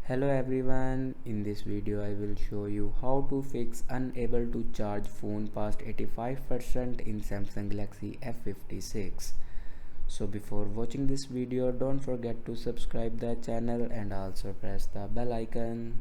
Hello everyone, in this video I will show you how to fix unable to charge phone past 85% in Samsung Galaxy F56. So before watching this video, don't forget to subscribe the channel and also press the bell icon.